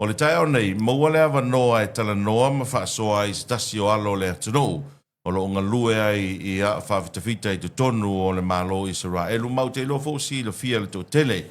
O le tai au nei, maua le awa noa e Talanoaga ma Faasoa i stasi o alo le atunu. O lo unga lue ai i a whawhitawhita i te tonu o le malo Israelu. Mau te ilo fōsi le fia le tō tele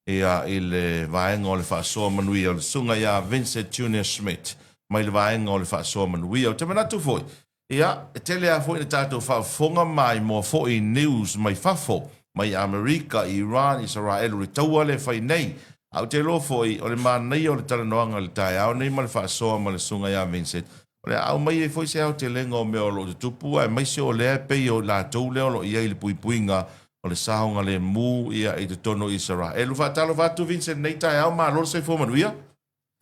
i le vaenga o le Faasoa Manuia o le sunga i a Vincent Schmidt. Mai le vaenga o le Faasoa Manuia o te manatu foi. Ia, e tele a foi na tātou whawhonga mai mo foi news mai whafo. Mai Amerika, Iran, Israelu, le taua le whai nei. Au te lo foi o le manai o le Talanoaga le tai au nei ma le Faasoa ma le sunga ia Vincent. O le au mai e foi se au te lenga o mea o lo te tupu ai mai se o lea pei o lātou lea o lo ia i le puipuinga o le sahonga le mu ia i te tono Israelu. Whaatalo whatu Vincent nei tai au ma lor se fo Manuia.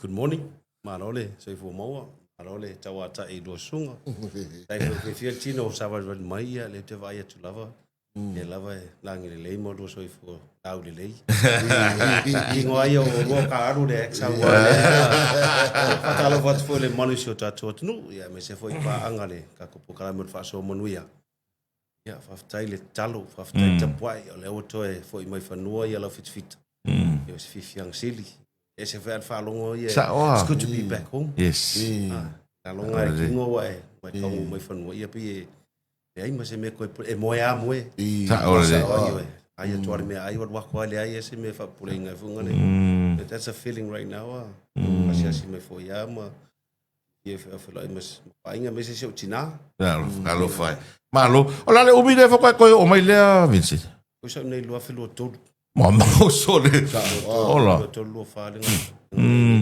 Good morning. Marole se fo maua. Marole tawa ta e do sunga. Tai fo fia tino sawa mai ia le te vai atu lava. E lava e langi le lei mo do so fo au le lei. Ingo ai o mo ka aru le exa wa. Fatalo wat fo le manusia tatu tunu ia me se fo i pa angale ka ko Polokalame Faasoa Manuia. Ia faftai le talo faftai tapuai o le oto e fo i mai fanua ia la fit. Ia se fifiang sili. E se fa falongo ia. It's good to be back home. Yes. Longa e kingo wa e mai tau mai fanua ia pi ai mas me ko e moia moe ai atuare me ai wat wako ale ai se me fa pulinga funga ne that's a feeling right now mas asi me foi ama e fa mas ainga me se tina alo fai malo ola le umi le fa ko o mai le Vincent o sa nei lo afelo todo mama o sole ola to lo fa le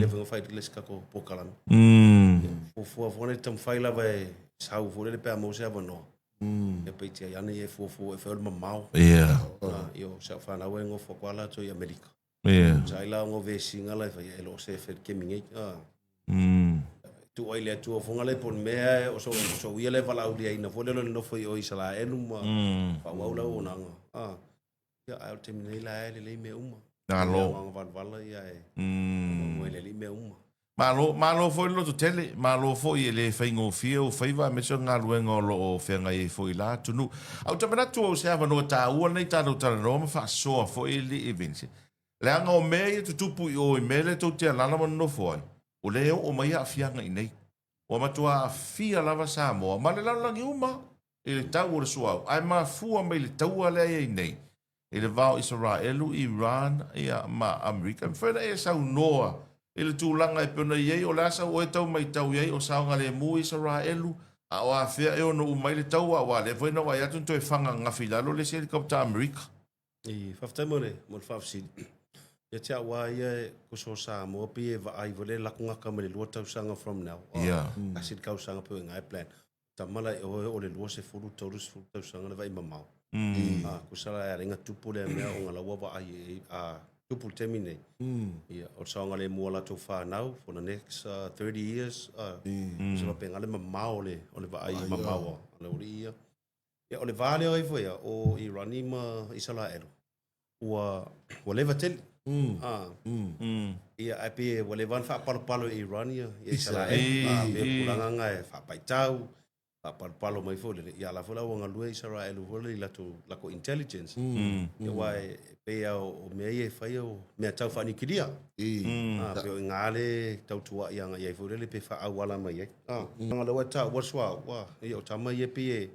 vengo fai le ska ko Polokalame fo ne tam fai la vai sau fo le pe mo se avano e pei te ana e fo e fa mamau io sa fa na wengo fo kwala to i Amerika sai la ngo ve singa la fa e lo se fer ke mingi tu ai le tu fo ngale pon me o so ia le vala uli ai na fo le no fo i Israelu ma fa wa la ona ya al terminai la le me uma alo vala ia mo le me uma Malo foi lo tele, malo foi ele faingo fio, faiva me so nga luenga lo fenga e foi la tunu. Au tamana tu o se ava no ta u nei ta no Talanoaga Faasoa foi ele Vincent. Le anga o me tu tupu o mele to te lana no foi. O le o mai a fianga i nei. O matua fia lava sa mo, ma le lana ngi uma. Ele ta o so ai ma fu mai le tau le i nei. Ele va Israelu, Iran, ia ma Amerika. Fena e sa noa. Ele tūlanga e pena iei o lasa o e tau mai tau iei o saonga le mu Israelu a o a fea e o no umai le tau a wale voina wa iatun to e whanga ngafi lalo le se helikopta Amerika. I whaftai mone, mo le whafsidi. Ia tia wa ia kuso sa mo pi e va ai vole lakunga ka me le lua tau sanga from now. Asid kau sanga pe ngai plan. Tamala e o le lua se furu tau sanga le vai mamau. Kusala e ringa tupu le mea o ngala wa ai a tupu temine. O saonga le mua la tau whanau for the next 30 years. So penga le mamau o le vai mamau. O le vale o ifoia o Irani ma Israelu. Ua leva tele. Ia ape o le van fa palo Irania ia Israelu. Me pulanga e fa paitau. Palo mai fo le ia la fola o ngalue Israelu fo le la ko intelligence. Ia wai pe o me e fai o me tau fani kiria. Pe o ngale tau tua ia nga ia fo le pe fa awala mai e. Ngala wa ta waswa wa ia o tama ia pe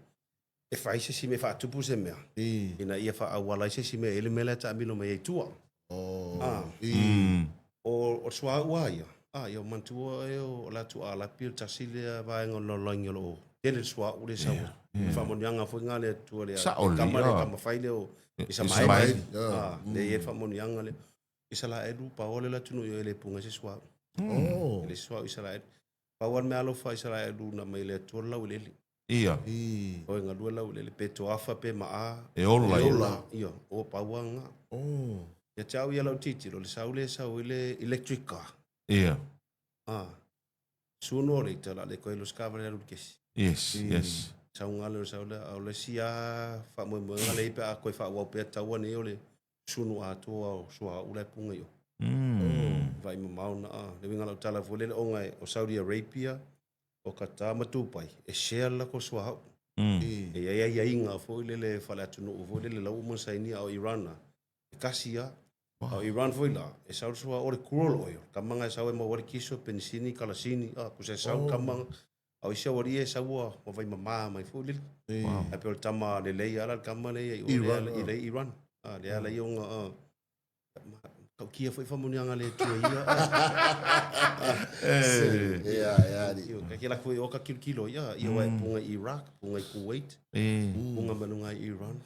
e fai se si me fa tupu se mea. Ina ia fa awala se si me ele mele ta mino mai tua. O swa wa ia. Ia mantua e o la tu ala pil tasile va ngolo longolo. Ele swa ule sa. Fa mo nyanga fo ngale tu le. Kamale kama faile o isa mai. Le ye fa mo nyanga le. Isa la edu pa ole la tunu yo ele punga se swa. Ele swa isa la edu. Pa wan me alo fa isa la edu na mai le tu la ule. Ia. O nga dua la ule pe to afa pe ma. E ola. Ia o pa wanga. Ya chau ya lo titi lo sa ule electric car. Ia. Suno re tala le ko los cavalier kes. Yes. Saungalo saula ole sia fa mo ngale pe a ko fa wa pe tawa ne ole sunu ato o so ule punga yo. Vai mau na le ngalo tala vole o ngai o Saudi Arabia o kata matupai e share la ko so ha. E ia inga fo le fa la tunu vo le la mo saini o Iran. Kasia Iran foi la. E sau sua ore cruel oil. Kamanga sau e mawari kiso pensini kalasini. Kusa sau kamanga. Au isa wari e sau wa vai mama mai fulil. Ai pe tama le lei ala kamanga le Iran. Le ala yung kau kia foi famunianga le tua ia. Kaki la foi o ka kilo ia. Ia wai punga Iraq, punga Kuwait. Punga malunga Iran.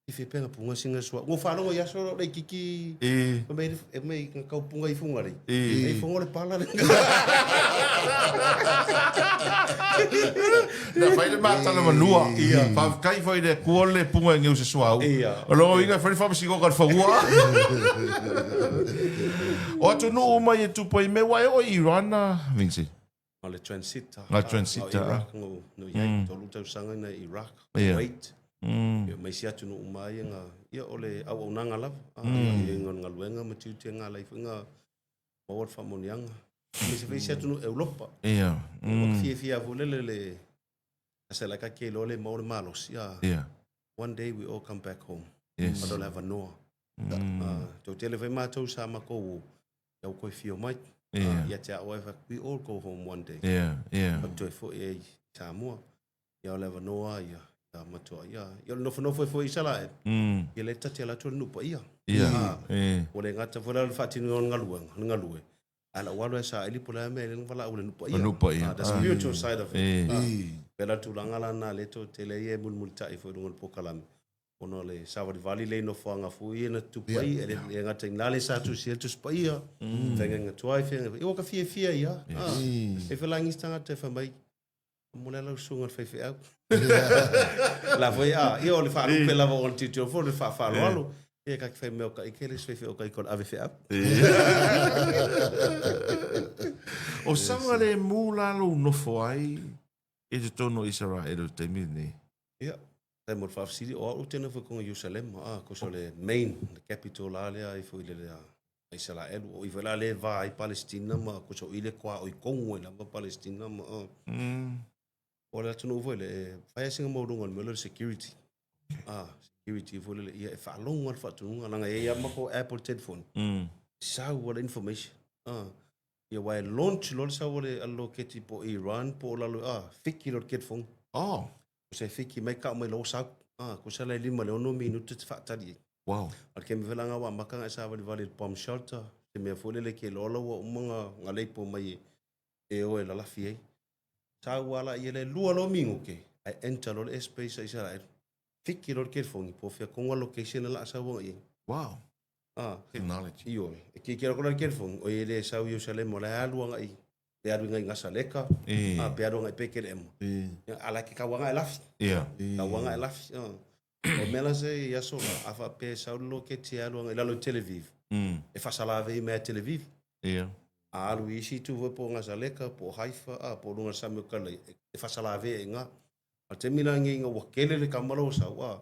Ife penga punga singa sua. Ngo whanonga ia soro rei kiki. E mei kau punga I funga rei. E funga le pala rei. Na fai le mata na manua. Kai fai le kuole punga ngeu se sua. O longo inga fai fa masigo ka fagua. O atu no mai e tupo I me wai o Iran na Vincent. Le transit. La transit. Iraq no ia tolu tau sanga na Iraq. Kuwait. Mai si atu no umai nga ia ole au nanga lava. Ia ngaluenga matiu nga laifunga mawar famonianga. Mai si atu no Europa. Ia. Fia volele asela ka ke lole mawar malos. Yeah. One day we all come back home. Yes. Madol have no. To tele vai matou sa mako au koi fio mai. Ia te au we all go home one day. Yeah. But to fo e Samoa. Ia ole no ia. Matua ia. Ia no foi sala. Ia le tati ala tonu pa ia. Ole ngata fola le fatinu ngalue. Ala walo sa ili pola me le fala ule no pa ia. The spiritual side of it. Pela tulanga la na le to tele ia mulmulta I foi ngol Polokalame. Ono le sawa vali le no fanga fu ia na tupai ele ngata ngale sa tu sia tu spaia. Venga ngatuai fe. Ia ka fia ia. E fela ngistanga te fa mai. Mona la sunga fe au. La foi ia ole fa lu pela vo on tito fo le fa lo. Ia ka fe me o ka ikele fe o ka ikon ave fe au. O sanga le mula lo no foi e te tono Israel te mini. Ia. Te mo fa sili o tena fo ko Jerusalem ko so le main the capital ale I fo le Israel o I vela le va I Palestina ma ko so ile kwa o Kongo la Palestina ma o la tunu vo le fa singa mo dungo le security security vo le ia fa longa fa tunu nga ia ma ko Apple telephone sa what information ia wa launch lo sa le allocate po Iran po la fiki lo ket phone se fiki mai ka mai lo sa ko sa le 5 minuto te fa tali Wow. Al ke me velanga wa maka sa vale bomb shelter te me fole le ke lo o mga ngalei po mai e o la fie sa wala ile lua lo mingo ke I enter lo space Israel fiki lo ke phone po fe con location la sa wo i Wow. Technology. Io e ke ko lo ke phone o ile sa Jerusalem mo la lua ngai pe adu ngai ngasa leka pe adu ngai pekelem ala ke ka wanga lafi ka wanga lafi o mela se ya so afa pe sa lo ke ti alu ngai la Tel Aviv e fa sala ve me Tel Aviv alu isi tu vo po ngasa leka po Haifa po lunga sa me kala e fa sala ve nga o te mina ngi nga wakele le kamalo sa wa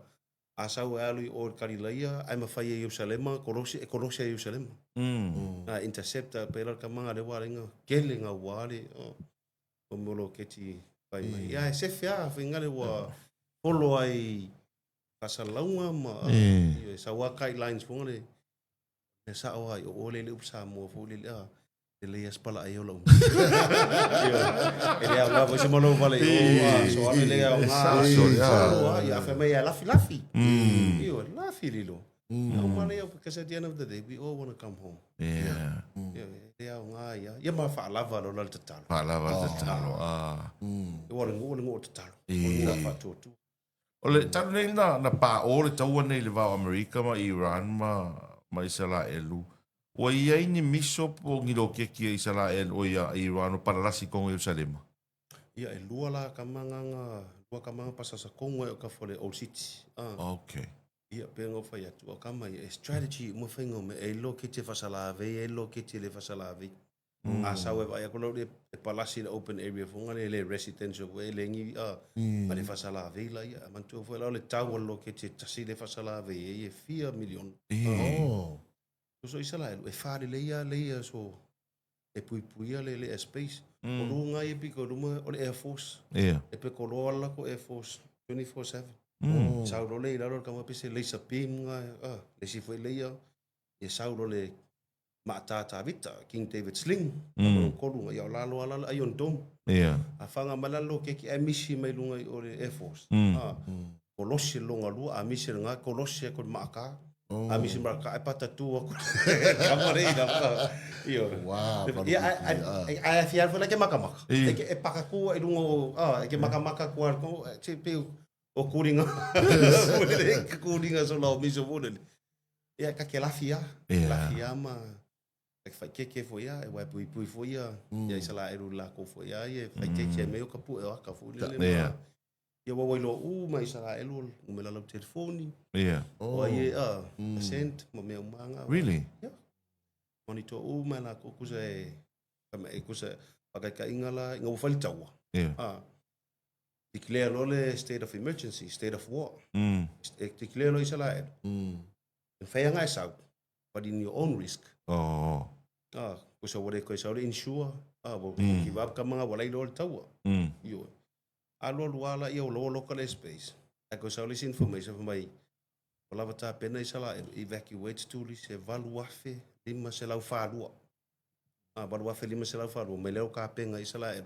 asa wa alu o kalilaia ai ma fa Jerusalem kolosi Jerusalem interceptor pela kamanga le waringa kele nga wale o molo ke ti pai mai ya se fia finga le wa polo ai pasalaunga ma sa wa kai lines pongale sa wa o le upsa mo fo le le espala ai o lo ele a vo se malo vale so a le a ya fa mai la filafi io la fililo no male because at the end of the day we all want to come home ya ma fa lava lo tatalo o tatalo fa tu Ole tanu nei na pa o le tau nei le va America ma Iran ma Israel. O ia ni miso po ngilo ke Israel o ia Iran o paralasi con Jerusalem. Ia e lua kamanga pasasa kongo o ka fole Old City. Okay. Ia pengo fa ya tu kama e strategy mo fengo me e lo ke te fasalave e lo ke te le fasalave. Asa we vai ko le palasi open area fonga le residential we le ngi ma le fasalave la ia mantu fo le tau lo ke te tasi le fasalave e 4 million. So Israel e fare le ia so e puia le space o lunga e piko luma o le Air Force e pe ko la ko Air Force 24/7 sa ro le la ka ma pese le sapim nga le si foi le ia e sauro le maatata vita King David Sling kolunga ia lalo ala ai on dom a fanga malalo ke ki misi mai lunga i o le Air Force kolosi longa lua a misi nga kolosi ko maka a misi marka e pata tu ko kamare ina io ia ai fiar foi ke maka e paka ku e lunga ke maka ko te pe o kuringa ke kuringa so la misi vole ia ka ke lafia ma e fai ke foi e wai pui foi ia sala eru la ko foi ia fai ke me o kapu e ka foi le ia wa lo mai sala elu o me la lo telefoni o ia sent mo me manga really monitor ma la ko kusa e kusa ka ingala ngo fali tawa declare lo le state of emergency state of war declare lo sala fai nga sa but in your own risk kusa wale ko sa insure bo give up ka mga wala lo tawa yo alo wala ia lo local space ko sa lis information from mai wala vata pena sala evacuate to lis evaluafe lima se lau falua evaluafe lima se lau falua mai leo ka penga sala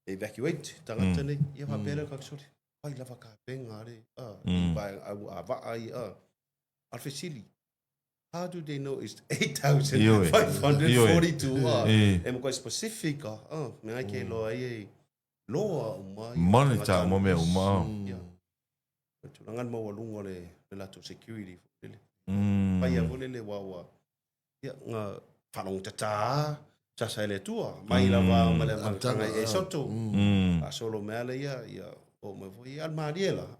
evacuate tangata ne ia va pera ka sori ai lava ka penga re vai va ai alfesili. How do they know it's 8,542? I'm quite specific. Me ai ke lo ai loa mai. Monitor mo me uma. Tulangan mo walungo le lato security. Pai a vole le wawa. Ya nga falong tata. Tasa ele tua. Mai lava male manganga e soto. A solo me ale ya o me voi al mariela.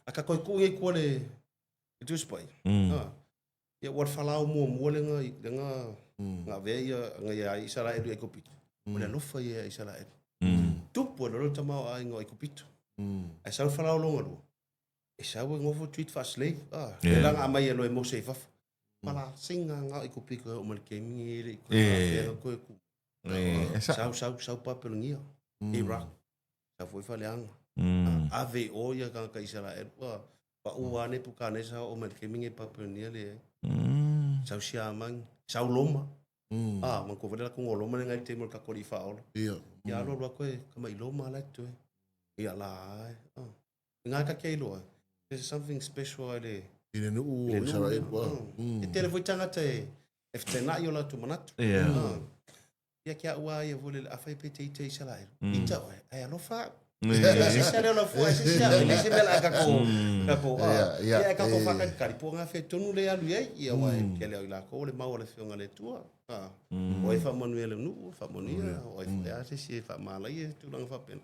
Aka koi ku e ko le dus pai. Ya war falau mo le nga ve nga isara edu e kopito. Ole lofa ia isara edu. Tupo lo tama ai ngo e kopito. Ai sa falau longa lo. E sa wo ngofo tweet fast slave. Lang amai lo mo safe. Pala singa nga e kopiko o mal kemi ko ku. Sa pa pelungia. Iraq. Sa foi faleang. Ave o ya ka isara edu. Pa uane pukane sa o mal kemi pa pelunia le. Sau siamang, sau loma. Man ko vela ko loma ngai te mo ka ko faolo. Ya lo ko kama iloma la tu. Ya la. Nga ka ke lo. There's something special ale. Ine no sa ai wa. E tele foi tanga te. If te na yo la tu manat. Ya ke wa ya vole a fai pete te sala. Ita ai lo fa. Sale lo foi, se bela ka ko. Ya ka ko fa ka kari po nga fe tonu le alu ia wa ke le la ko le mau le fionga le tua. O e fa Manuia le nu, fa Manuia, o e fa se fa mala ia tu lang fa pen.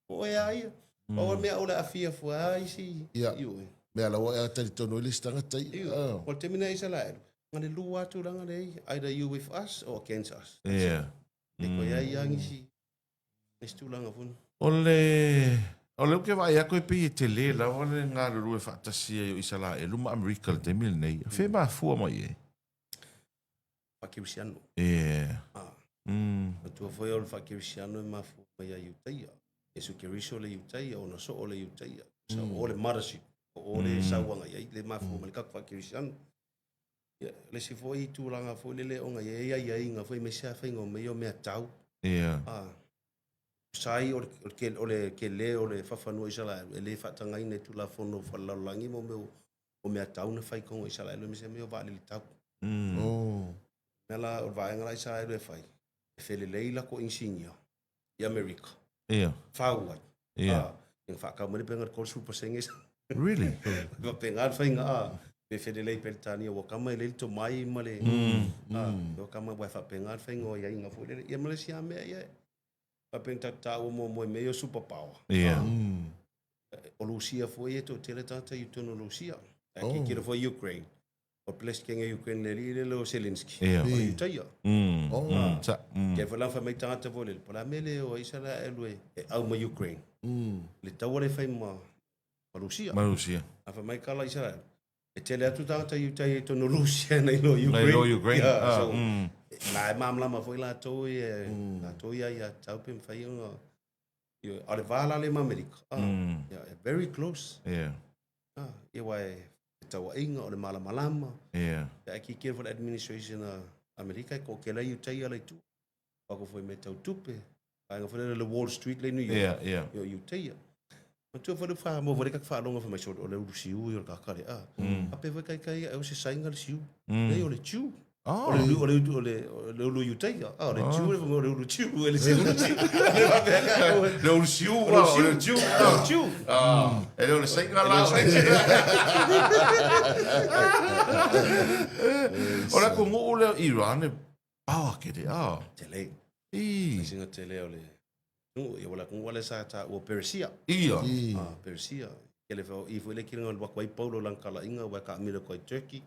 O ia. O me o le afia fo ai si. Io. Me ala wa ta tonu le stanga tai. O termina isa la. Ngale lua tu lang le either you with us or against us. Yeah. Ko ia yang si. Estu lang afun. Ole ke vai a koe pi te le la ole ngā ruru e whatasia i Isala e luma Amerika le te mil nei. Whe maa fua mai e? Whakirisiano. Tua foi o whakirisiano e maa fua mai a iutaia. E su kiriso le iutaia o na so o le iutaia. Sa o le marasi. O le sauanga iai le maa fua mai kak whakirisiano. Le si foi i tūranga foi le onga iai ngā foi me sea whaingo me o mea tau. Sai o le ke le o le fafanu isala le fatanga ine tu la fono falalangi mo o me tauna fai ko isala le me se me o vale le tau mela o vai ngala isa le fai fele leila ko insignia i America faua in fa ka mo le penga ko super singers Really? Go penga fai nga be fele le peltani o kama le to mai male do kama wa fa penga fai ngo ya inga fo le ya Malaysia me ya Papenta tau mo meio Superpower. O Lucia foi e to tele tata i tono Lucia. Aqui que foi Ukraine. O place que é Ukraine le lo Zelensky. O Italia. Que foi lá foi mai tata vole. Para mele o Israel elwe au mo Ukraine. Le tau le fai ma Lucia. A foi mai kala Israel. E tele atu tata i Italia tono Lucia nei lo Ukraine. Na mamla ma foi la to ia tau pem fai ngo ale vala le America very close ia wai tawainga o le malama. Yeah. Ia ki kia for the administration Amerika ko ke lai utai ala tu. Pa ko foi me tau tupe. Pa nga foi le Wall Street le New York. Yeah. Yo utai. Ma tu fa fa mo vole ka fa longa fa mai so o le usiu yo ka kare a. A pe vai kai o se sainga le siu. Le o le tiu. Oh. Le ulu utai. Ah, le tiu le ulu tiu le se ulu tiu. Le ursiu, le tiu. Tiu. Ah, ele le sainga la. Ora ko mo le Iran power ke de. Ah. Tele. I. Tele o le. No, e wala kung wala sa ta o Persia. Ia. Persia. Ele fa I foi le kiringa wa kwai Paulo lang kala inga wa ka mira ko Turkey.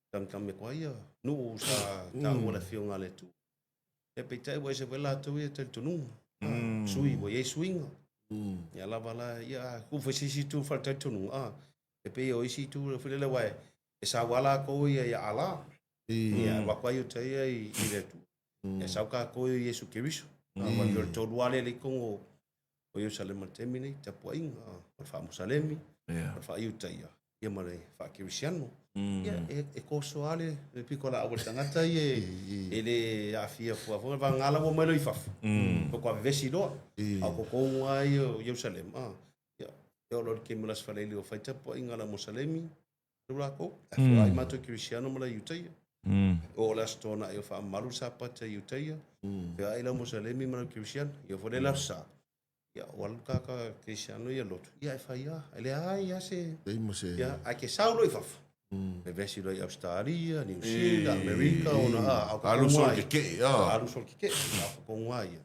Kam me kwa ia. No sa ta wala fionga le tu. E pe tai wa se wala tu e te tunu. Sui wa ye swinga. Ya la bala ya ku fa si tu fa te tunu. E pe o isi tu fa le wa. E sa wala ko ia ya ala. Ya wa kwa ia tai I le tu. E sa ka ko Yesu Kiriso. Wa yo to wale le ko o Jerusalem temini te poinga. Fa Jerusalem. Fa ia tai ia. Ia mare fa Kirisiano. E ko soale e pikola o tangata ele afia fo va ngala wo melo ifaf ko vesi do a ko ai o Jerusalem yo lo que me las falei o faita po ingala Jerusalem do ko ai mato Cristiano mala yutai o la stona yo fa malu sapata yutai ya ai la Jerusalem mala Cristiano yo fo de la sa ya wal ka Cristiano ya lot ya fa ya ele ai ya se ya a que saulo ifaf e vesi do Australia, New Zealand, America, ona alu sol ke alu sol ke ko ngai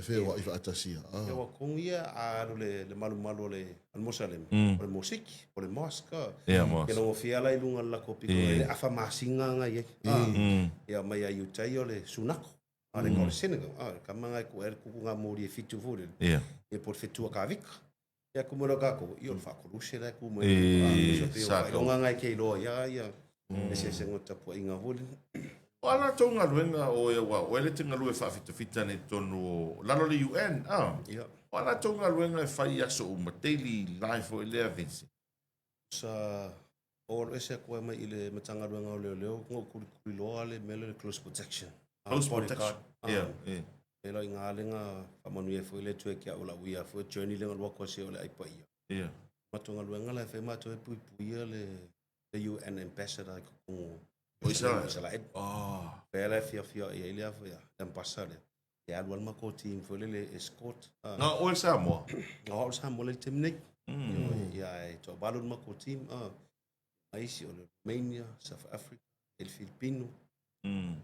fe wa ifa atasia e wa ko ia alu le malu le Jerusalem o le musiki o le mosque ke no fia la lunga la ko piko le afa masinga ngai ia mai ai utai o le sunako ale ko le Senegal kamanga ko er ku nga mori fitu fure e por fitu ka vika ya kumura ka ko yo fa ko rushe ku mo longa ngai ke lo ya ese se ngota po inga vole Wala tonga luenga o e wa o ele tinga lue fa fita ne tonu lalo le UN wala tonga luenga e fai aso uma daily life o ele Vincent sa o ese ko mai ile matanga luenga o leo ngo ku lo ale mele close protection Ela inga lenga Manuia foi le tue kia ola uia foi journey lenga lo ko se ole ai pa ia. Matonga luenga la fe mato e pui le UN ambassador ko o Israel. Ela fia ia ile foi ia ambassador. Ya alwal ma ko team foi le escort. No o Samoa. O Samoa le team nik. Ya to balun ma ko team ai si ole Romania, South Africa, el Filipino.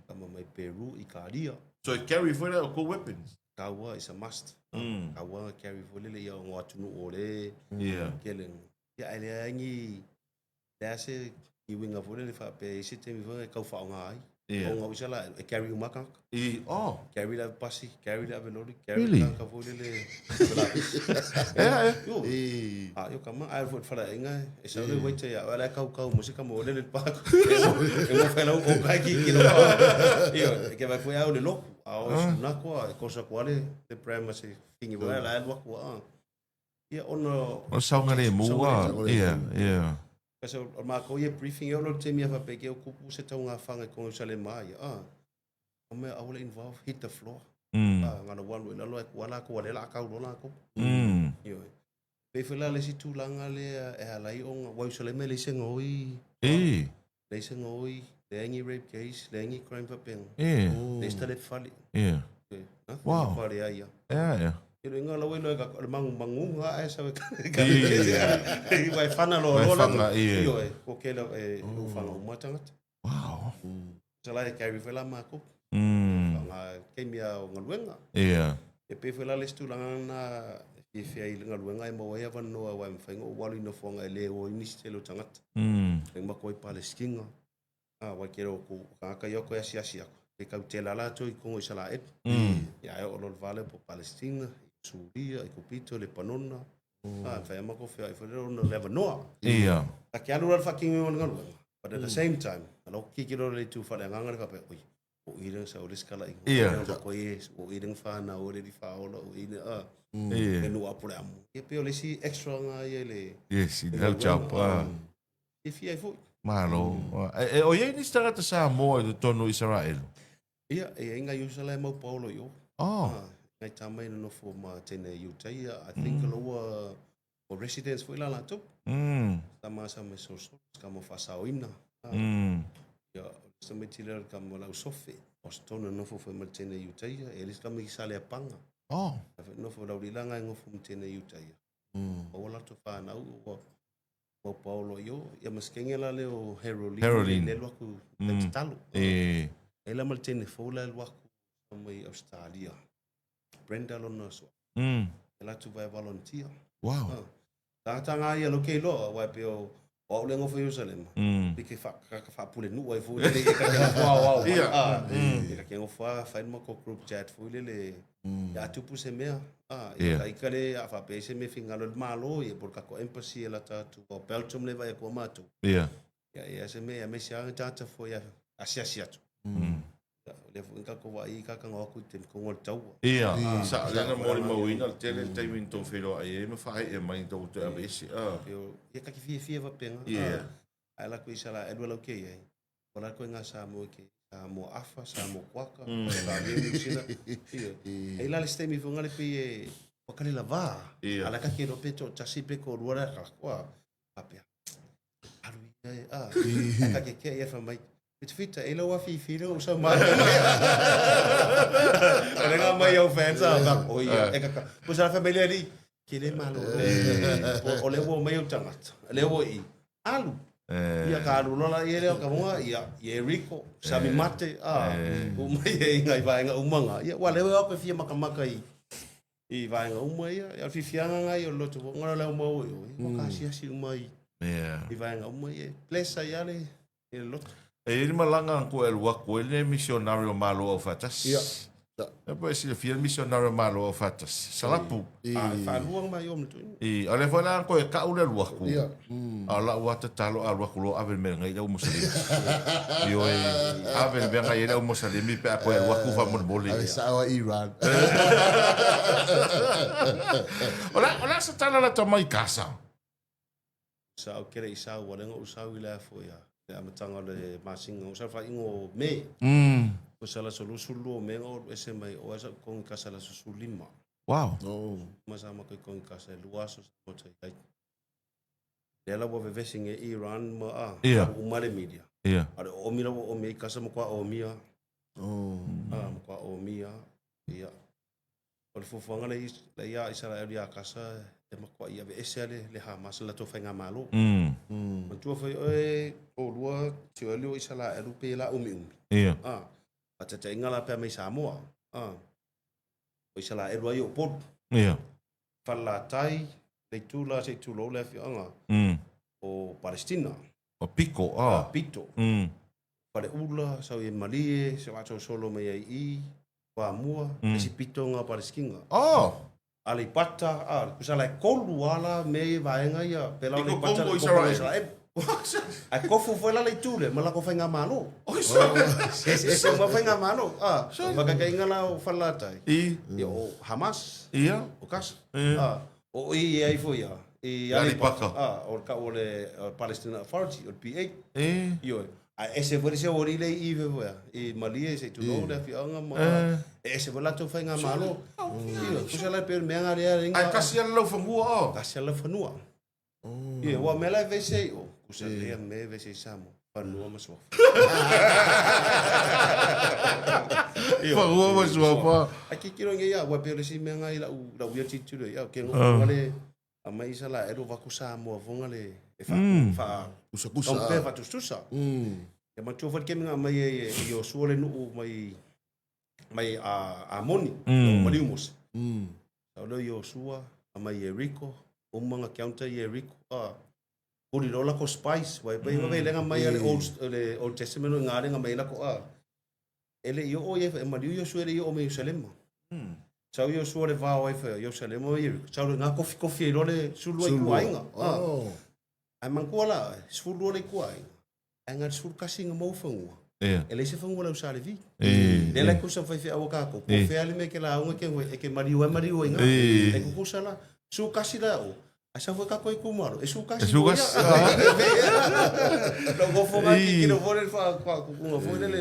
Kama mai Peru I Caria. So it carry for the cool weapons. Kawa is a must. Kawa carry for le ya ngo atunu ole. Kelen. Ya ele angi. Dase I winga for le fa pe site mi fa ka fa nga ai. Ngo usala carry umaka. Carry la pasi, carry la velori, carry ka for le. Yo kama ai for fala inga. Esa le wait ya wala ka musika mo le pa. Mo fa la o ka ki no. Yo que vai foi ao le lo. Na ko cosa quale the primacy thing wala la wa ko. Ya ono. O saunga le mua. Kasi ma ko ye briefing yo no temi fa pe ke ku se tonga fanga ko sale mai o me I will involve hit the floor ngana wan lo wala ko wala ka lo la ko yo pe fela le si tu langa le e ala I on wa sale me le sengoi le sengoi le any rape case le any crime for pen le stale fali wow ya Ilo inga lawe lo ka mangu nga sa ka vai fana lo yo ko kela u fanga u matangat wow sala carry fela mako nga kemia ngaluenga e pe fela lestu langa e fia I ngaluenga mo ya van no wa mfango walu no fonga le o inistelo tangat ma ko palestina wa kero ko ka yoko ya sia e ka tela la to ko sala et ya o lo vale po palestina Suria, I Copito, le Panona. Fai ma ko fai for no level no. A ke alu fucking on. But at the same time, alo kikiro le tu fa nganga ka pe. O ira sa o skala I. Ko o ira fa na o le di fa o ina e no apole am. E pe le si extra nga ye le. Yes, el chapa. If you Mahalo. O ye ni stara sa mo do tonu Israel. Ia, inga Jerusalem mau Paulo yo. Oh. Ngai tamai no fo ma tene Utah. I think lo o residents foi lá tu. Tama sa me so kamo Faasoa ina. Ya, semetiller kamo la sofe. Ostona no fo foi ma tene Utah. Eles kamo kisale panga. Oh. No fo la langa ngo fo tene Utah. O la to fa na o Paulo yo, ya maskengela le o Heroline. Le lo ku talo. Ela mal tene fo la lo ku mai Australia. Brenda Lona so. Ela tu vai volunteer. Wow. Tanga ia lo ke lo wa pe o le ngo fo Jerusalem. Pike fa pule nu wa fo le wow. Ia ke ngo fa mo ko group chat fo le ya tu puse mea. Ia kale fa pe se me finga lo malo e por ka ko embassy ela ta tu o Belgium le vai ko mato. Ia. Ya se me se anga tata fo ya asia tu. Le fo ka ko wa i ka ngo ku ten ko ngol tau. Ia. Sa le na mo ina tele timing to filo ai me fa e mai to to abesi. Ia ka ki fie va penga. Ia. Ala ko isala edwa lo ke ai. Ora ko nga sa mo ke sa mo afa sa mo kwaka. Sa le sila. Ia. Ila le stemi fo ngale pe o kale lava. Ala ka ke no peto tasi pe ko ruara ka kwa. Apia. Alu ia. Ka ke ia fa mai. It's fit ela wa fi o sa ma. Ala nga mai o fans ba. O ia. Ka. Ko sa familia di. Kile malo. O le wo mai o tangat. Le wo I. Alu. Ia ka alu lola ia le ka mo ia rico. Sabi mate. O mai ngai vai nga umanga. Ia wa le o pe fi makamaka I vai nga umai ia fi fianga ngai o loto ngala le mo yo. Ko ka si umai. I vai nga umai. Plesa ia le loto. E malanga ko el wako ele missionario malo o fatas. Ia. E poi si fiel missionario malo o fatas. Salapu. Fa luang mai om tu. E ale fala ko e ka ule wako. Ia. Ala wata talo al wako lo ave me ngai o musalim. Yo e ave me ngai o musalim pe ko el wako fa mo boli. Ai sa Iran. Ola sa tala la tomai casa. Sa o kere isa wa lengo usa wila fo ya. Ya matanga le masinga o sa fa ingo me. Ko sala solo me o ese mai o esa con casa la lima. Wow. Oh. Masama ko con casa luaso o tai. Dela bo vevesing e Iran ma o mare media. Ia. Ada o mira o me casa mo kwa o mia. Oh. Mo kwa o mia. Ia. O fofanga le ia Israel ia casa e mo kwa ia ese le Hamas la to fenga malo. Tu foi o lua tio leo isala e rupe la umi. Ia. Ata te ingala pe mai Samoa. O isala e lua yo pod. Ia. Fala tai le tula se tulo le fianga. O Palestina. O pico, Pito. Pale ula sa e malie se wato solo me I wa mua si pito nga Palestina. Ale pata kusala kolu ala me vaenga ia pela le pata ko Israel. Ai kofu foi la leitura, mas lá ko fenga malo. Esse mo fenga malo. Maka ka ingala o falata. O Hamas. Ia. O kas. O ai foi ia. E ali paka. O ka o le Palestine Authority, o PA. Io. Ese foi se orile I foi. E malie se tu no le fianga ma. Ese foi la to fenga malo. Io, kusala per me nga rea. Ai kasi lo fangua. Kasi la fanua. Ia, wa mela vese o. Kusale me vese samo. Fanua maswa. Fanua maswa pa. Aki kiro ngia wa pele si me nga ila u la uia titu le. Ia, ke ngale ama isala edo vakusa mo vonga le. E fa Kusa. Ompe fa tustusa. Ya ma tu fa ke nga mai yo suole no mai amoni. Maliumos. Alo yo sua ama Jericho. Umanga counter Jericho. Uri rola ko spice, vai lenga mai le Old Testament ngare nga mai la ko ele yo o ye ma yo suere yo o me Jerusalem. Chau yo suere va o fe Jerusalem o ye. Chau nga kofi role sulu ai kuainga. Ai mankola sulu le kuainga. Anga sulu kasi nga mo fangu. Ele se fangu la usale vi. Dela ko sa fa fe awoka ko. Ko fe ale me ke la unga ke mariu nga. E ko kusala su kasi la o. Asa foi ka koe kumaro. E suka E suka si. Lo go fonga ki no fore fa kunga fore le.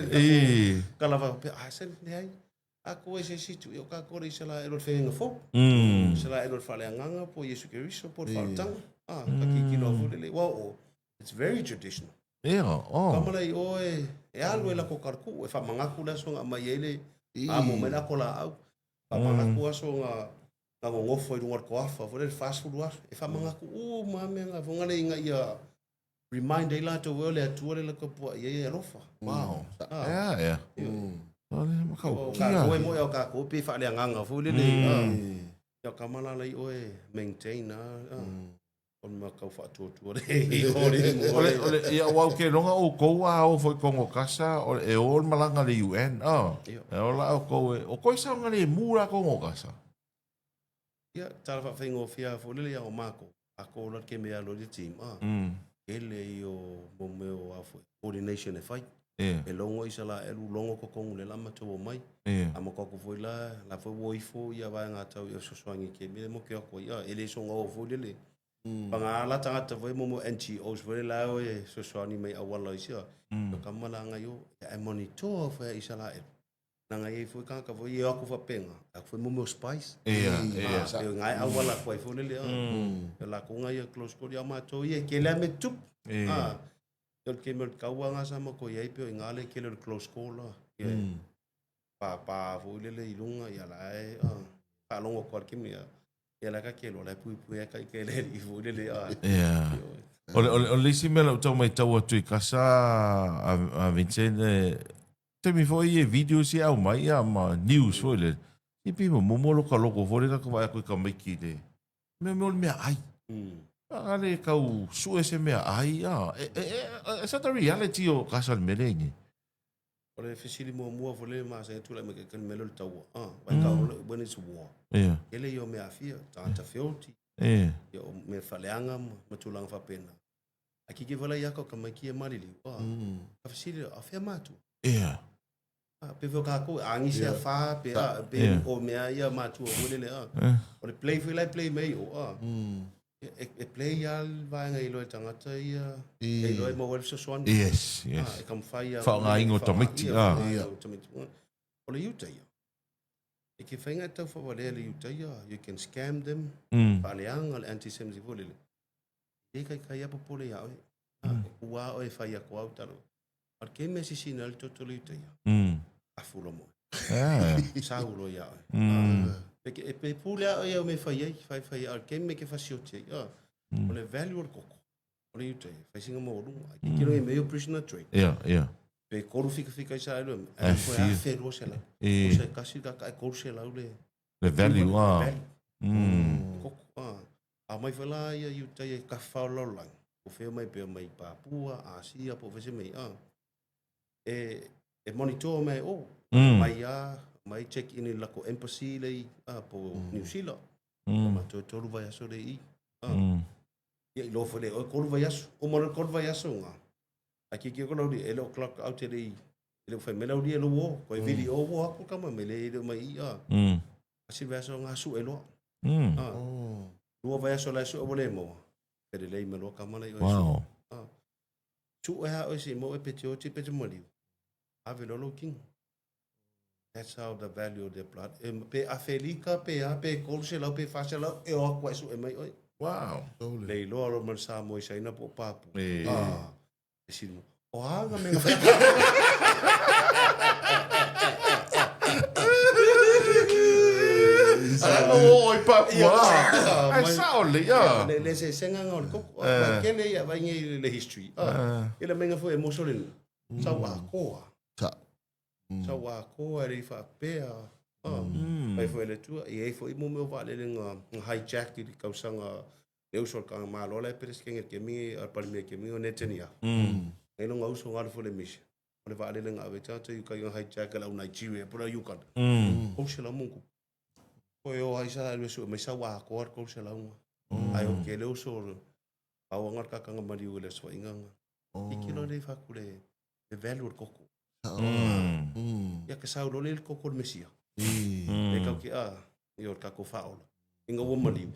Kala va pe sen le ai. Ako e se situ yo ka kore sala e lo fenga fo. Sala e lo fale nganga po Yesu Kristo por faltang. Ka ki no fore le. Wow. It's very traditional. Kamala i o e alu e la ko karku e fa mangaku la so nga mai ele. Mo mena ko la au. Fa mangaku so nga ka ngofo i runga ko afa fo le fast food wa e fa manga ku mame nga vonga le inga ia remind ai la to wele atu le ko po ia rofa wow yeah ole ka ko mo ka ko pe fa le nganga fo le ya kamala lai oe maintain on ma ka fa to ole ia wa ke longa o ko wa o foi kongo kasa o e o malanga le UN o la o ko sa nga le mura kongo kasa. Ya, tala fa fengo fia fo le ya o mako. Ako lo ke me alo di team. Ele yo momeo afo coordination e fai. E longo isala e longo ko kongu le lama to mai. Amo ko ko foi la foi wo ifo ya va nga tau yo so swangi ke me mo ke ko ya ele so ngo fo le. Panga la tanga to foi mo NGOs foi la o so swangi mai awala isia. Yo kamala nga yo e monitor fo isala e. Nanga ye foi ka foi yo ko fa penga a foi mo spice yo ngai awala ko foi le la ko ngai close ko ya ma to ye ke la me tup yo ke me ka wa nga sama ko ye pe ngale ke le close ko la pa foi le ilunga ya la pa longo ko ke me ya la ka ke lo la pu ka ke le i foi le ole si me lo to mai tau tu kasa a Vincent te mi foi e video si au mai ma news foi le e pi mo lo ka loko foi ka vai ko ka mai ki le me ai ale ka u su ese me ai esa ta reality o ka sal melengi ole fesili mo foi ma se tu la me ke melo tau vai ka when it's war ele yo me afia ta feoti yo me faleanga ma tulang fa pena aki ke vala ya ka mai ki e malili ka fesili afia matu pe vo ka ko angi se fa pe o me ia matu o le o le play foi like play me e play al va ngai lo tangata ia e lo mo wel so swan yes e kam fai fa nga ingo tomiti o le yuta ia e ke fainga tau fa le yuta ia you can scam them pa le ang al anti-semitism vo le e kai ia po le ia wa o e fai ko au talo al ke me sisina al toto le yuta ia afulo mo saulo ia pe pula ia me fai al ke me ke fasiote o le value ko o le yuta fai singa mo lu ki kilo e meio prisoner trade pe koru fika sa lo e foi a fero sela o se kasi ka koru sela le value ko a mai fala ia yuta ka fa lo lang o fe mai pe mai Papua Asia po vese mai e monitor mai mai check in la ko embassy le po New Zealand ma to vai aso le ia lo fole o ko vai aso o mo ko vai aso nga aki ke ko lo di 8 o'clock out le le fa mela di lo wo ko video wo ko kama mele le mai asi vai aso nga su elo lo vai aso la so le mo pere le me lo kama le wow tu o si mo e petio ti mo li ave lo king. That's how the value of the blood. Pe Afelica, pe Colsela, pe Fasela, e o queso e mai oi. Wow. Lei lo man sa mo sai na po papu. Sino. O anga me. Oi papu. Ai saole ya. Le se senga ngol ko. Ke le ya vai ngi le history. Ele menga foi emosolin. Sa wa ko. Sa wa ko ari fa pea mai foi le tu e foi mo me vale nga hijack di kausanga eu sol ka malo le pres ke mi al palme ke mi onetenia e no ngau so ngal fo le mis le vale nga aveta tu ka yo hijack la Nigeria por yukan o se la mungu o yo ai sa le so me sa wa ko se la un ai o ke le so au ngar ka nga mari le so inga ikilo le fa kule le value ko ya ke sa lo le ko mesia e ka ke yo ka ko faola inga wo mali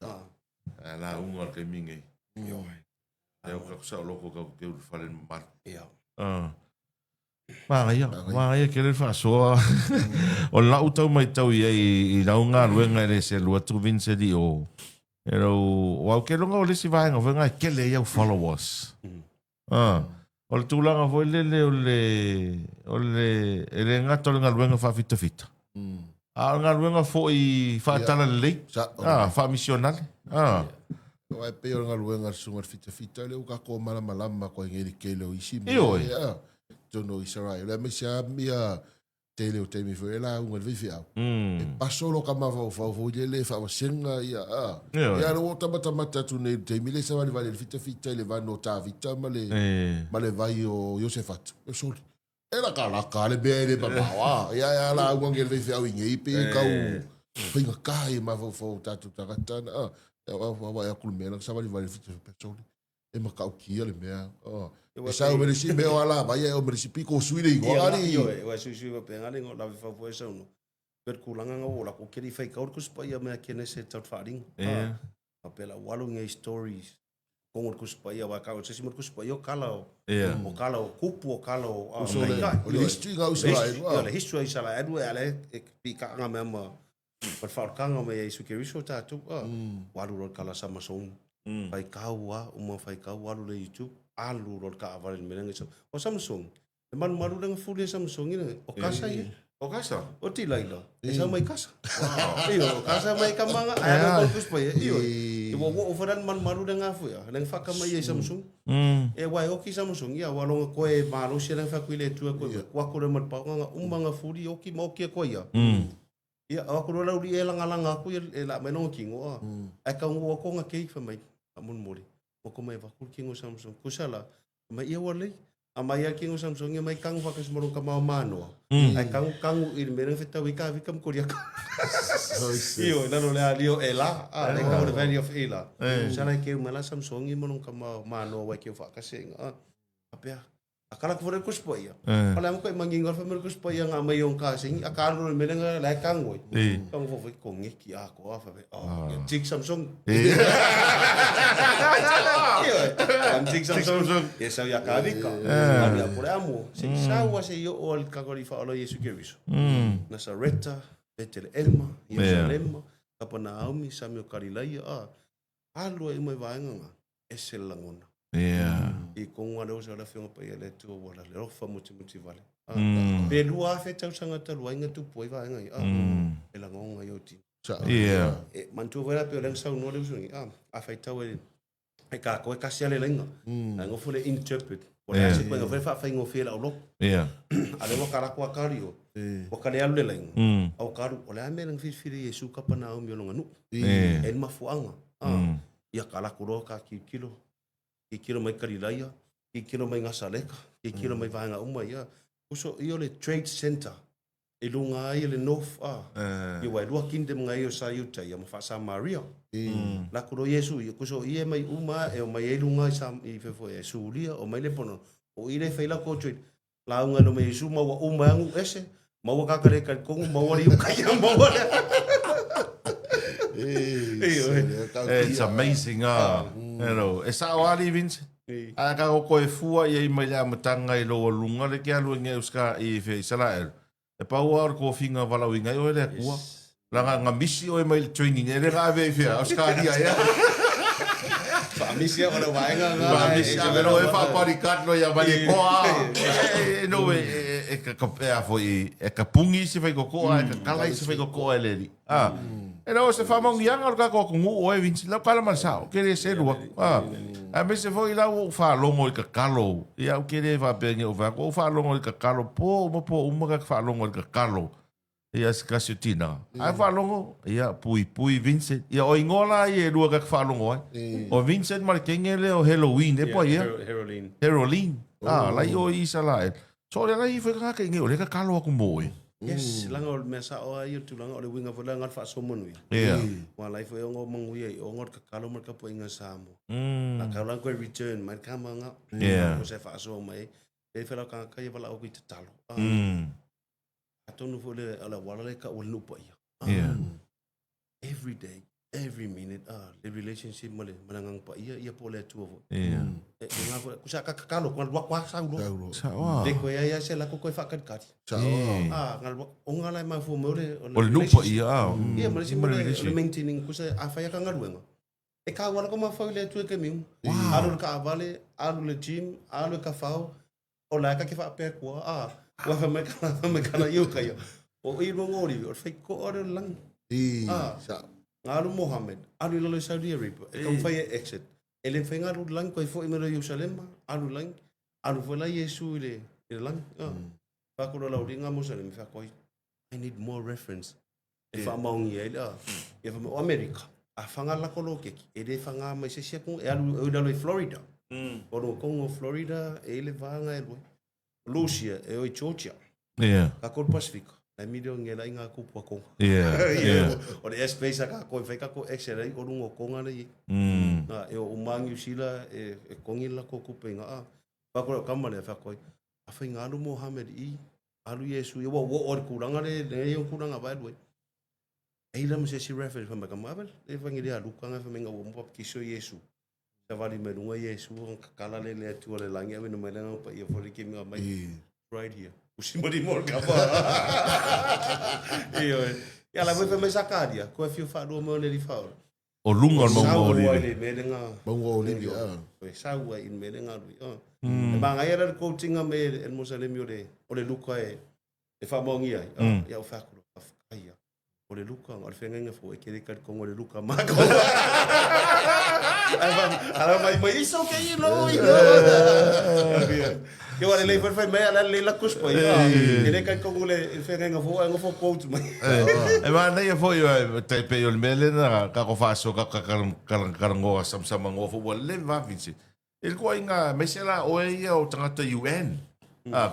La unga ke mingi. Yo. Eu ka sa loko ka ke u fale mar. Yo. Ia ke le Faasoa. O la utau mai tau i la unga luenga le se lua tu Vincent di o. Pero wa ke longa o le si vaenga venga ke le ia followers. O le tūlanga foi o le ngato le ngaluenga whawhitawhita. A ngaluenga foi whaatala le lei. Whaamisionale. Ai pe o ngaluenga sunga fita le uka ko malama ko ngeri kele o isi. Tono Israel. Le mesia mia tele o temi foi la unga vivi au. Pasolo kama fo le fa senga ia. Ia lo mata tu ne temi le sa vale fita le vano ta vita male vai o Josefat. So era kala le bele baba. Ia la unga ngel vivi au ngi pe kau. Pinga kai ma fo tatu takatana. Wa kulmena sa vale fita pesoli. E makau kia le mea. E sa o merisi mea ala, vai o merisi piko suire i goari. Iyo wa sui wa pengale ngo la fa po esa uno. Per kulanga ngo la ko keri fai kaur kus pa ia mea kene se tau faring. Apela walu ngai stories. Kongo kus pa ia wa ka se simur kus pa yo kala o. O kala o kupu o kala o. O le history nga Israel. Yo le history Israel adu ale pi ka nga mema. Per fa kanga me isu ke riso tatu. Walu ro kala sama song. Fai kaua, uma fai kaua alu le YouTube. Alu rod ka avale menang so o Samsung e man maru dengan full Samsung ini o kasa ye o kasa o tilaila e sa mai kasa iyo kasa mai kamanga ai ko kus pa iyo e wo overan man maru dengan fu ya nang faka mai Samsung e wai o ki Samsung ya walong ko e malu se nang fakuile tu ko ko le mat pa nga umanga furi o ki mo ki ko ya ya aku ro ri elanga aku e la menong kingo ai ka ngo ko nga ke fa mai amun mori o ko mai vakul kingo Samsung kusala mai ia wale a mai kingo Samsung ia mai kang vakas morong ka mano ai kang ir mereng feta wika vikam koria io na no le alio ela le ka the value of ela sala ke mala Samsung i morong ka mano wa ke vakas apia akala ko ko spoia pala mo ko mangingor fa mer ko spoia nga mai yung kasing akala no mereng la kang wo kang vo ko ngi ki ako afa tik Samsung Antik Samsung ya sa ya kadika ya por amo se sawa se yo ol kagori fa olo Yesu Kristo Nazareta Betel Elma Yerusalem kapana aumi samio karilaya alo e mai vaenga ese langona i konga lo sa la fenga pa ele tu wala le rofa muti vale pe lua fe tau sanga talu inga tu poi vaenga e langonga yo ti e mantu vera pe len sa no le usungi a fai tau e ka ko ka sia le lenga ngo fole interpret o le se ko ngo fa ngo fe la lo ale mo kara ko kario o ka le alu le lenga au karu o le ame nang fi Yesu ka pana o mi lo nganu el mafuanga ia kala ko ka kilo mai karilaya kilo mai ngasaleka kilo mai vanga uma ia uso io le trade center e lunga ai le north i wai lua kingdom ngai o sa yuta ia ma fa Samaria la ko Yesu i kuso i mai uma e o mai e lunga i fefo e sulia o mai le pono o ile feila ko trade la unga no mai Yesu ma wa uma ngu ese ma wa ka kare ka ko ma wa ri ka ya ma wa it's amazing you know e sa wali Vincent a ka ko e fua i mai la matanga i lo lunga le ke alu nge uska i fe Israel e pa war ko finga vala winga o le kua la nga misi o mai training e le ga ve fe uska dia ya fa misi o le wainga nga misi a vero e fa parikat no ya vale ko no e ka pe a foi e ka pungi se vai ko e ka kala se vai ko ele e no se fa mong yang or ka ko ngu o e Vincent la pala masao que le se lua a me se foi la o fa longo i ka kalo ia o que le va pe o va ko fa longo i ka kalo po uma ka fa longo i ka kalo ia se ka sutina a fa longo ia pui Vincent ia o ingola ia lua ka fa longo o Vincent mar kengele o Halloween e po ia Heroin la io i sala so le la i foi ka ke ngi o le ka kalo ku moi yes langa o mesa o ai tu langa o le winga vola ngal fa so monu wa life o ngo manguia o ngot ka kalo mar ka po inga samo la ka lang ko return mar ka manga o se fa so mai e fa la ka ia vala o ki talo atonu fole ala wala le ka o lupa ia every day every minute the relationship male manangang pa ia pole tu vo nga ko sa kakalo ko wa sa lo de ko ia se la ko fa kan kat ngal onga la ma fu mole o lu pa ia male si mole maintaining ko sa afaya ka ngalwenga e ka wala ko ma fa le tu ke mi alu ka vale alu le gym alu ka fa o la ka ke fa pe ko wa fa me kana yo ka yo o i mo ngori o fa ko o lang Ngalu Mohammed, alu lalo Saudi Arabia, kau fai exit. Ele fai ngalu lang kau fo imero Jerusalem, alu lang, alu fai la Yesu ile lang. Aku dah lalu dengan Muslim, fai kau. I need more reference. If I'm on here, if I'm America, afanga la koloke, ele fanga mai se siapun, alu udah Florida. Kalau Kongo Florida, ele fanga ele. Lucia, ele Georgia. Kakor Pacific. Na midio ngela inga ku pako. O de space ka ko fai ka ko extra o lungo konga nei. Na e o mangi sila e kongila ko ku penga pa ko kamane fa ko. A fai ngalu Mohammed alu Yesu e wo o kuranga le yo kuranga ba do. E ila mo se si reference fa ka mabel e fa ngi alu kanga fa menga wo mo ki so Yesu. Sa vali me lunga Yesu kala le tu le langi ave no me lenga pa e fo le kimi mai right here. Usima di mor kapa. Iyo. Ya la voy a sacadia. Ko fio fa do mo le di fa. O lunga mo le melenga. Mo le di. Pues sawa in melenga. Ba ngai era coaching me el Muslim yo de. O le luka e fa mongia. Ya o fa ko. Aya. O le luka o fe nga fo e kere ka ko le luka ma ko. Ala mai iso ke you know. Yo wala le fai mai ala le la kuspa ele ka ko le fe nga fo quote mai e ma nei fo yo te pe yo mele na ka ko faso ka ngo sam ngo fo le va Vincent el ko inga mesela o ia o tangata UN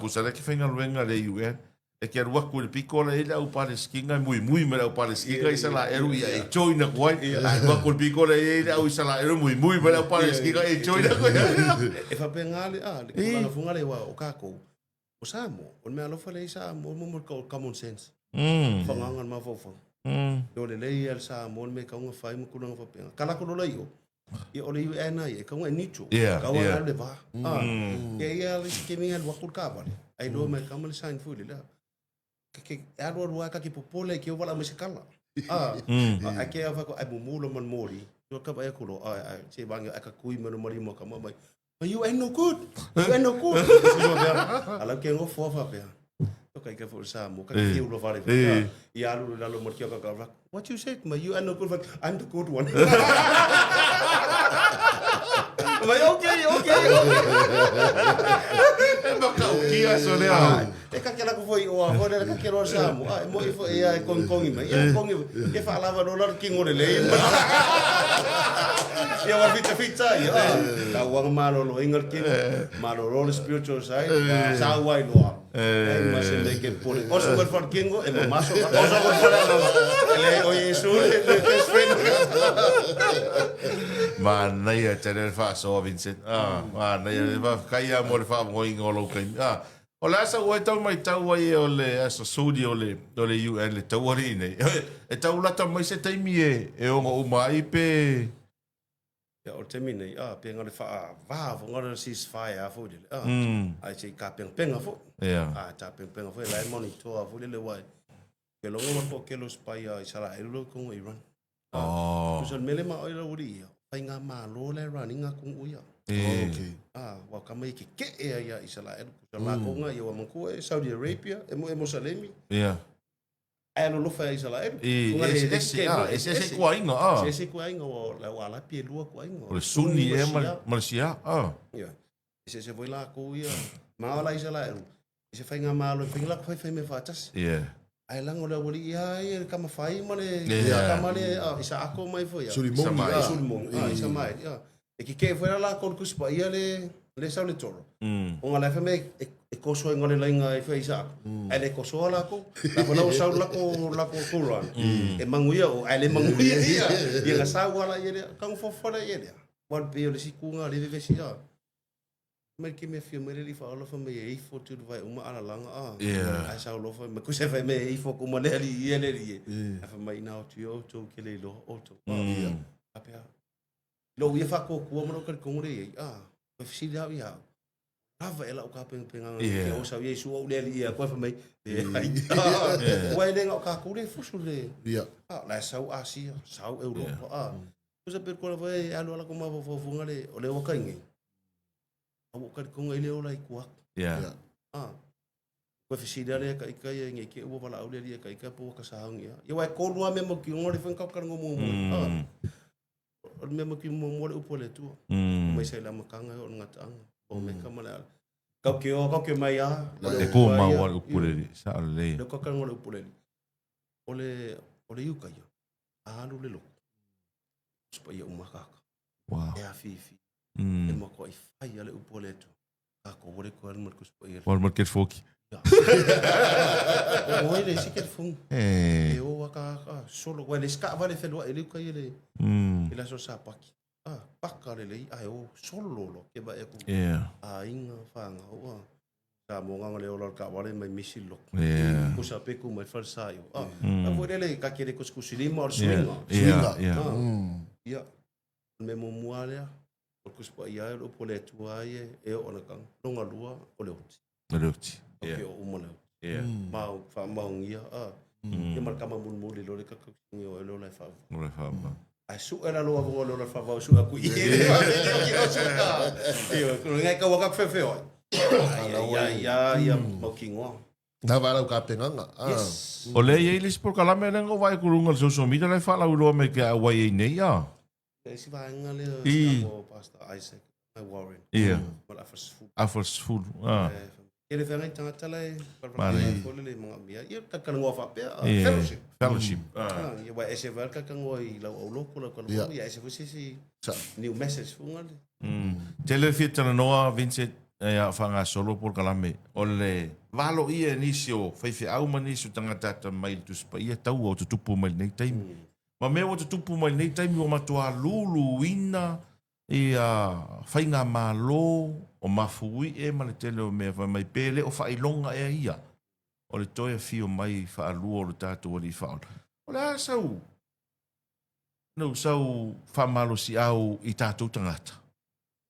ku sa le ki fenga luenga le UN e ke rua ku le pikola ele au palestina muy me au palestina isa la eru ia e joina ko rua ku le pikola ele au isa la eru muy me au palestina e joina ko e fa pengale le ko funga le wa o kako o samo o me alo fa le isa mo common sense fangangan ma fo yo le el sa mo me ka un fai mo kuna fa penga kala ko lo yo e o le UN ai ka un nicho ka wa le va ke ia le ke mi el wa ku ka vale ai do me ka mo sign fu le la que ado rua ka ki popole que eu vou lá me secala aqui eu vou ai mumulo man mori eu acaba eu colo se bang aka kui mano mari mo kama mai but you ain't no good ala que ngo fofa pe eu kai que for sa mo ka que eu lo vale e alu la lo mo que ka what you said but you ain't no good but I'm the good one mas okay kia so le e ka kela ko foi o agora ka kelo sa mo mo ifo e kongi mai e fa lava dollar king o le e wa fita ya wa malo lo ingal king malo lo spiritual side sa wa lo e mas le que por oso por for king e mo maso oso por le o Yesu le que Manuia te le Faasoa Vincent Manuia va kaia mo le fa mo ingolo kai o la sa o tau mai tau ai o le asa sudi o le UN le tau ori nei e tau lata mai se taimi e o mai pe ya o temi nei pe ngale fa va vo ngale ceasefire fo de ai se ka penga fo ta penga fo la monitor fo le wai ke lo ngo po ke lo spy sala e lo ko Iran so mele ma o lo uri ai nga ma lo le running ku uya okay wa kama ke ya Israel ko la ko nga yo mo ko Saudi Arabia e mo salemi ai lo fa Israel ese ko ainga ese ko ainga la wala pie lu ko ainga o sunni e Malaysia ese se foi la ko ya ma la Israel ese fa nga malo fa la ko fa me fatas ai lang ola wali ai kama fai male kama le isa ako mai foi sulimong isa mai e que fuera la con cuspa ia le sa le toro on ala fme e koso ngone lainga e feisa ele koso la ko la fola sa la ko kuran e manguia o ele manguia ia sa wala ia kan fo fora ia wal pe le sikunga le vesia Mai ke me fia me le fa ala fa me e fo tu vai uma ala langa Yeah. ai sa lo fa me ku se fa me e fo ku mo le li ele li fa mai na o tu o to ke le lo o to apea lo ia fa ko ku mo ka ko re fa si da ia ava ela o ka peng penga ke o sa ye su o le li ko fa mai wai le ka ku le fu su le la sa o asia sa o europa ku se per ko vai alo la ko ma fo ngale o le o ka ngi o ka ko ngai le o lai kuak ko fisida le ka ika ye nge ke o bala au le ka ika po ka sa ngia ye wa ko lua me mo ki ngori fen ka ka ngo mo o me mo ki mo mo le upo le tu mai sai la makanga o ngata o me ka mala ka ke mai e ko ma wa upo le sa le le ka ka ngo le upo le o le yuka yo alu le lo spa ye umaka wow e afifi e mo ko i fai ale upo le tu ko vore ko al mar ko spa ye wal market foki o ele si que fun e o waka solo o ele ska vale felo ele ka ele ele so sa paki paka le ai o solo lo ke ba e ku inga fanga o sa mo nga le o ka vale mai misilo ku sa pe ku mai fal sa yo a vore le ka kere ko skusili mo swinga me mo muale ko spa ia o pole tu ai e o na kan longa lua o le Ruti. Okay, umona. Mau fa mau ngia e marka mamun muli lo le ka ngi o lo le fa. Lo fa. Ai su era lo avo lo fa va su aku. Io ko ngai ka waka fe fe. Ya mau kingo. Na vara o ka penganga. O le ye lis por kalame le ngo vai kurunga social media le fa la ulo me ke wa ye nei ya. Si va ngale o pasta Isaac. I Warren. Mal afas food. Ele vem então até lá para le mga mia. Ia ka kan ngofa pe fellowship. Ia wa ese va ka kan ngoi la o loko la ko ia ese fosi new message fungal. Tele fit Talanoaga Vincent ya fanga solo por kalame. Ole valo ia inisio fai au manisu tanga tata mai tu spa ia tau o tupu mai nei time. Ma me o tupu mai nei time o matua lulu ina fai ngā malo o mafui ma le tele o mea mai pele o whailonga ia. O le toia fio mai whaalua o le tātou ali whaola. O le asau. Nau sau whamalo si au i tātou tangata.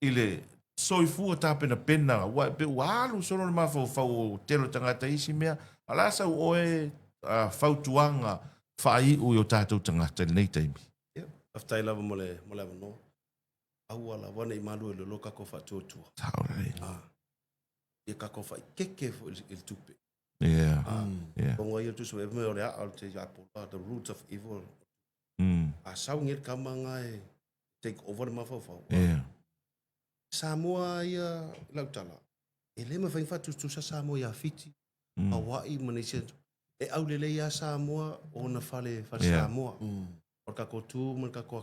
I le soifua tāpena pena. Pe walu sono le mawhau telo tangata isi mea. Ala asau oe whautuanga whai ui o tātou tangata nei taimi. Aftai lava mo le no. Au ala wana i malu e lo kako fa tuatua. Taurei. Ia kako fa keke fo il tupe. Kongo ia tu so e me o le a te apola, the roots of evil. A sau ngir kamanga e take over ma fa. Samoa ia lautala. E le me fa fatu tu sa Samoa ia fiti. Hawaii Malaysia. E au le ia Samoa o na fale Samoa. O kako tu man kako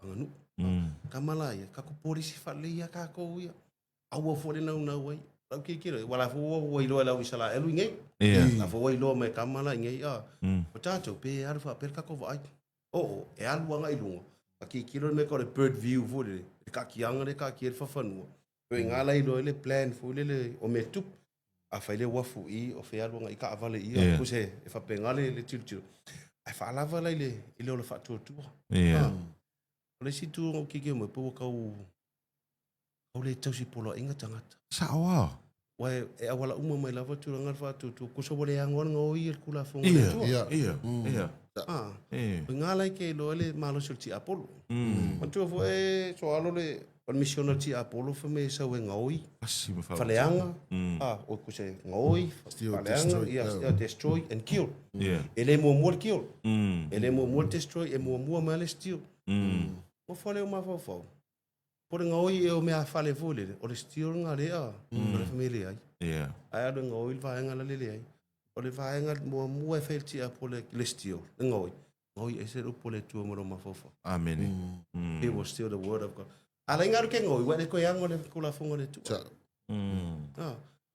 anganu. Kamala ia kako polisi fale ia kako ia au fo le nau ai au kira wala fo wo ilo la wisala elu ngai na fo wo ilo me kamala ngai potato pe alfa per kako vai e alu nga ilungo aki kira me ko le bird view fo le ka kianga le ka kir fa fanu pe ngala ilo le plan fo le o me tup a fa le wafu i o fe alu nga i ka vale i ko se e fa pengale le tiltu ai fa lava le ilo le fa tu le situ o kike mo po ka o le tausi polo inga tangata sawa wa e awala uma mai lava tu ngar fa tu ko so bole angor ngo i kula fo ngala ke lo le malo sulti apolo tu fo so alo le on missioner ti apolo fo me sa we ngoi faleanga o ko se ngoi faleanga destroy and kill ele mo kill ele mo destroy e mo mal steal o fale uma fo por ngoi e o mea fale vole o le steal ngale o le familia ai ado ngoi va ngala le ai o le va ngal mo e felti a por le steal ngoi e se po le tu mo ma fo amen he was still the word of God ala ngalo ke ngoi wa le ko yang le ko la fongo le tu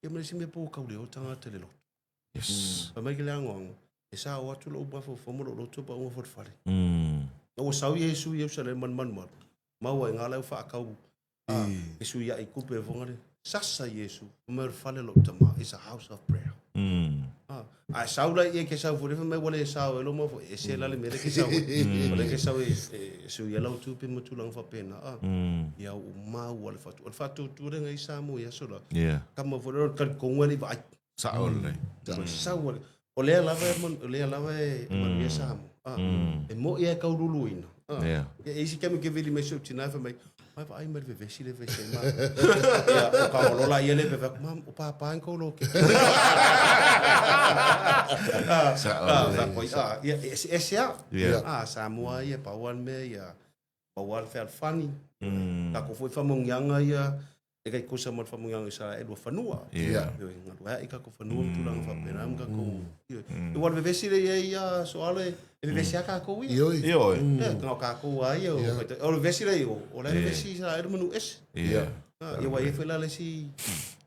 e me si me po ka le o tanga tele lo pa mai ke ngong e sa o tu lo ba fo mo lo tu ba o fo fale o sau Yesu Yerusalem man mau e ngala fa ka E su ia I kupe vongare. Sasa Yesu. Mer fale lo tama. It's a house of prayer. A saula ia ke sau fure mai wale sau elo mo e se la le mere ke sau. Wale ke sau su ia lau tupe mo tulang fa pena. Ia o mau wale fatu. Wale fatu tu ngai samu ia sola. Kama fure kan kongwali vai. Saole. Sau o lea lava Manuia samu. E mo ia kau ruluina. E isi kemi ke vili me so tina fa mai. Mai vai mer ve vesi le vesi ma. Ya o ka lo la ia le ve mam o pa pa ko lo ke. Ya ese ya. Samoa ia pa wan me ya. Pa wan fel funny. Ta ko foi famonganga ia. E kai kosa mo famonganga sa e do fanua. Ya. Ngalo ka ko fanua tu lang fa pena ka ko. E wan ve vesi le ia so ale e vesi ka ko ia. Io. Ngau ka ko ai o vesi le o le vesi sa e manu es. Ia. Ia wa e fela le si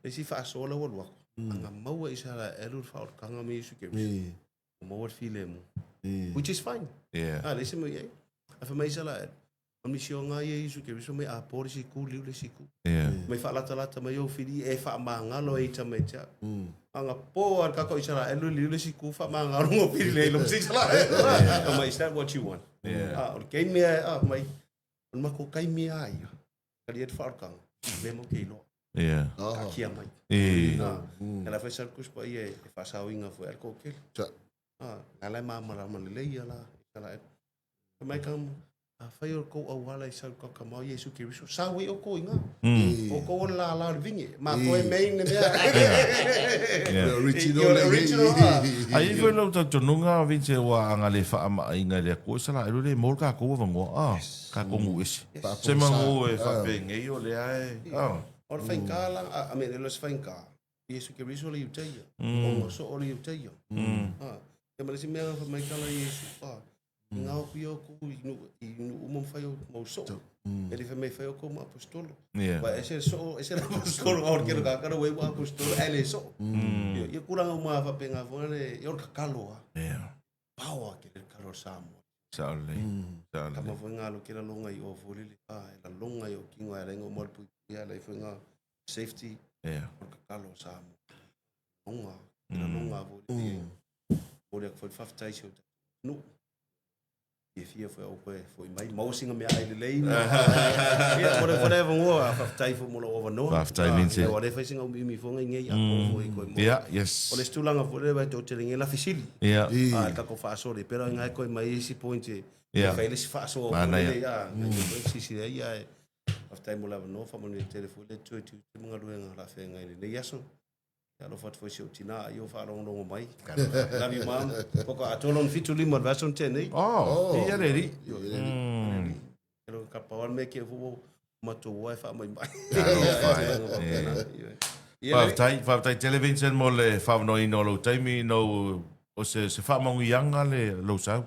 Faasoa le wa. Anga mau e sa e lu fa o kanga me su ke. Mo wa file mo. Which is fine. Yeah. Lese mo ye. Afa mai sa la. Ami si nga ye su ke so me a por si ku liu le si ku. Yeah. Me fa la me yo fili e fa manga lo e tama cha. Anga po ar ka ko isara elu liu le si ku fa manga lo fili le lo si sala. Ama is that what you want? Yeah. Okay me mai on ma ko kai me ai. Kali et fa kang. Me mo ke lo. Yeah. Kia mai. Ela fa sal kus pa e fa sa winga fo er ko ke. Ala mama la le ia la. Kala mai kam fai o ko awala sa ko kama Yesu Kristo sa we o ko inga o ko la vinge ma ko e main me original ai foi lo to nunga Vincent wa anga le fa ama inga le ko sala le mol ka ko vango ka ko mu isi se mango e fa vinge yo le ai or fa kala a me lo fa ka Yesu Kristo le uteia o so o le uteia e me se me fa mai kala Yesu Nga o pio ko inu umum fayo mo so. Ele fe me fayo ko apostolo. Ba ese apostolo or que ka we apostolo ele so. Yo kurang uma fa penga fone yo kakalo. Power que el calor samo. Sale. Kama fo nga lo que la longa yo fo le la longa yo kingo era ngo mor pu ya la fo nga safety. Or kakalo samo. Longa vo. O le fo fa tai so. No. If you for my mousing me ai lei yeah whatever mo after for mo over no after Vincent whatever sing o mi fo ngai yes o le stulanga for le to telinga la fisili ka ko Faasoa pero ngai ko mai si point fa le Faasoa Manuia si after mo la no fa mo le telefone le tu mo ngaluenga la fe ngai le yaso ya lo fat foi se utina yo fa long mai la mi mam ko atolon fitu lima version 10 ia le pero kapawan me ke fu mato wifi mai fa tai television mo le fa no ino lo taimi no o se fa mo yanga le lo sa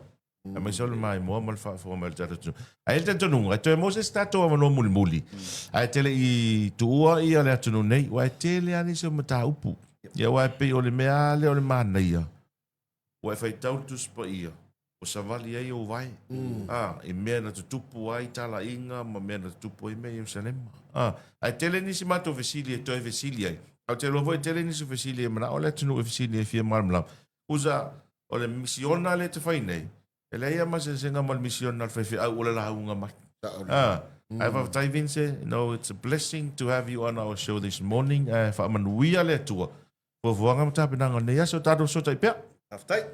a me solo mai mo fa fo mal tatu ai tanto nunga to mo se stato no muli ai tele I tua ia le tunu nei wa tele ani se mata upu ia wa pe o le mea le o le Manuia wa fa tau tu spa ia o sa vali ai o vai e mea na tupu ai tala inga ma mea na tupu ai me Jerusalem ai tele ni si mato vesili to vesili ai au te lo voi tele ni si vesili ma o le tunu vesili fi malmla usa o le misiona le te fai nei ele ia ma se senga mal misiona al fa au le la unga ma I've Vincent, it's a blessing to have you on our show this morning. Fa Manuia le tua. Po voanga mata pinanga nei aso tado so tai pea. Aftai